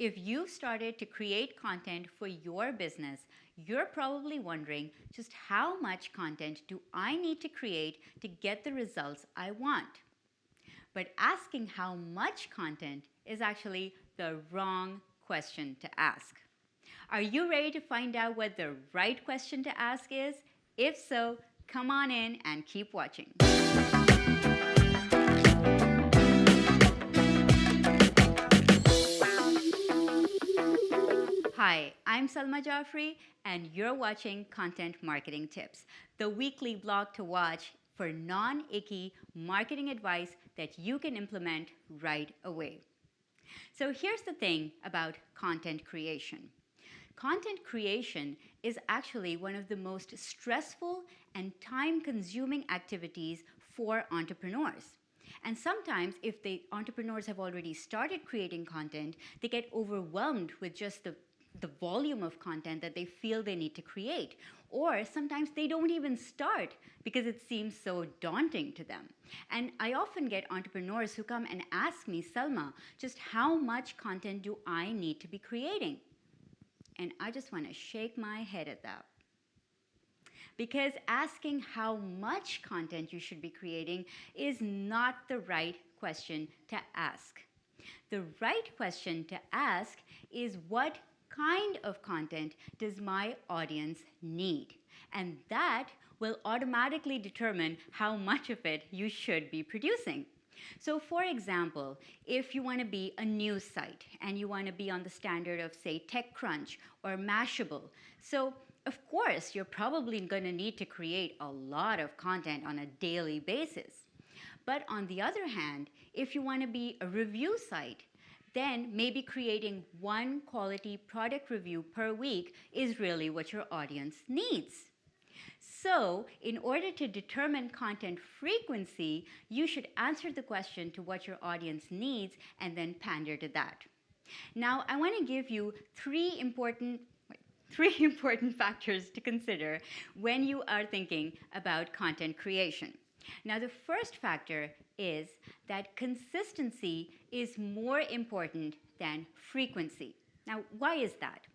If you've started to create content for your business, you're probably wondering just how much content do I need to create to get the results I want? But asking how much content is actually the wrong question to ask. Are you ready to find out what the right question to ask is? If so, come on in and keep watching. Hi, I'm Salma Jaffrey, and you're watching Content Marketing Tips, the weekly blog to watch for non-icky marketing advice that you can implement right away. So here's the thing about content creation. Content creation is actually one of the most stressful and time-consuming activities for entrepreneurs. And sometimes, if the entrepreneurs have already started creating content, they get overwhelmed with just the volume of content that they feel they need to create. Or sometimes they don't even start because it seems so daunting to them. And I often get entrepreneurs who come and ask me, Salma, just how much content do I need to be creating? And I just want to shake my head at that. Because asking how much content you should be creating is not the right question to ask. The right question to ask is, what kind of content does my audience need? And that will automatically determine how much of it you should be producing. So for example, if you want to be a news site and you want to be on the standard of, say, TechCrunch or Mashable, so of course you're probably going to need to create a lot of content on a daily basis. But on the other hand, if you want to be a review site, then maybe creating one quality product review per week is really what your audience needs. So, in order to determine content frequency, you should answer the question to what your audience needs and then pander to that. Now, I want to give you three important factors to consider when you are thinking about content creation. Now, the first factor is that consistency is more important than frequency. Now, why is that?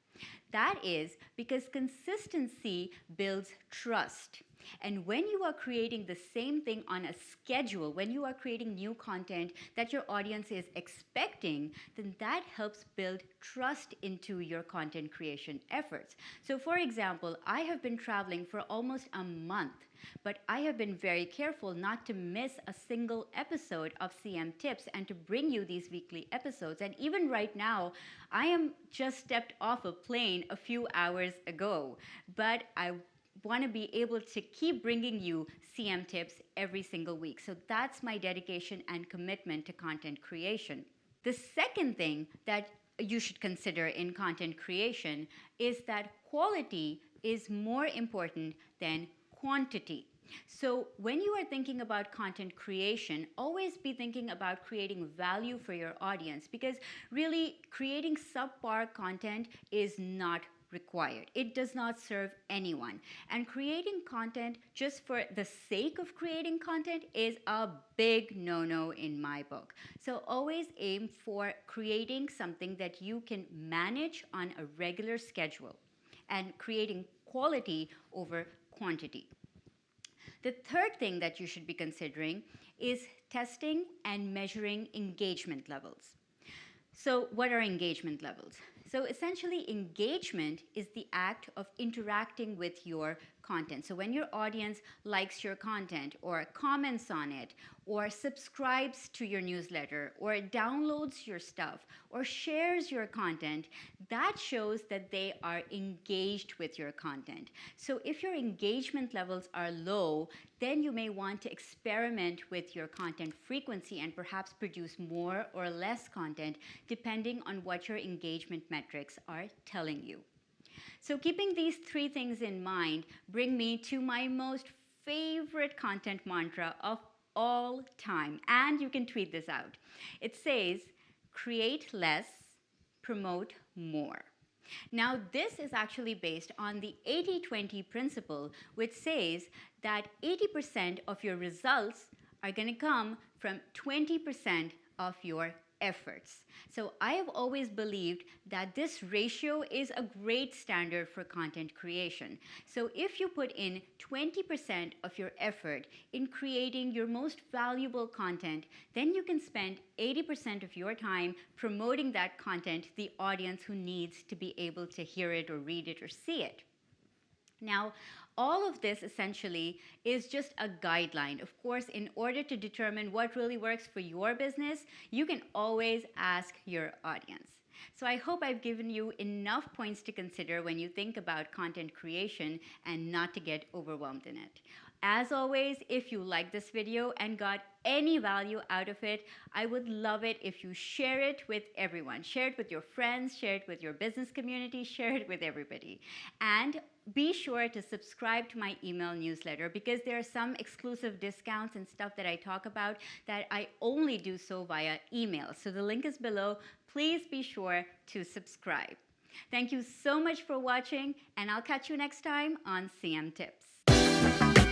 That is because consistency builds trust. And when you are creating the same thing on a schedule, when you are creating new content that your audience is expecting, then that helps build trust into your content creation efforts. So for example, I have been traveling for almost a month, but I have been very careful not to miss a single episode of CM Tips and to bring you these weekly episodes. And even right now, I am just stepped off a plane a few hours ago, but I want to be able to keep bringing you CM Tips every single week. So that's my dedication and commitment to content creation. The second thing that you should consider in content creation is that quality is more important than quantity. So when you are thinking about content creation, always be thinking about creating value for your audience, because really creating subpar content is not required. It does not serve anyone. And creating content just for the sake of creating content is a big no-no in my book. So always aim for creating something that you can manage on a regular schedule and creating quality over quantity. The third thing that you should be considering is testing and measuring engagement levels. So what are engagement levels? So essentially, engagement is the act of interacting with your content. So when your audience likes your content or comments on it or subscribes to your newsletter or downloads your stuff or shares your content, that shows that they are engaged with your content. So if your engagement levels are low, then you may want to experiment with your content frequency and perhaps produce more or less content depending on what your engagement metrics are telling you. So keeping these three things in mind bring me to my most favorite content mantra of all time. And you can tweet this out. It says, create less, promote more. Now, this is actually based on the 80-20 principle, which says that 80% of your results are going to come from 20% of your efforts. So I have always believed that this ratio is a great standard for content creation. So if you put in 20% of your effort in creating your most valuable content, then you can spend 80% of your time promoting that content to the audience who needs to be able to hear it or read it or see it. Now, all of this essentially is just a guideline. Of course, in order to determine what really works for your business, you can always ask your audience. So I hope I've given you enough points to consider when you think about content creation and not to get overwhelmed in it. As always, if you like this video and got any value out of it, I would love it if you share it with everyone. Share it with your friends, share it with your business community, share it with everybody. And be sure to subscribe to my email newsletter because there are some exclusive discounts and stuff that I talk about that I only do so via email. So the link is below. Please be sure to subscribe. Thank you so much for watching, and I'll catch you next time on CM Tips.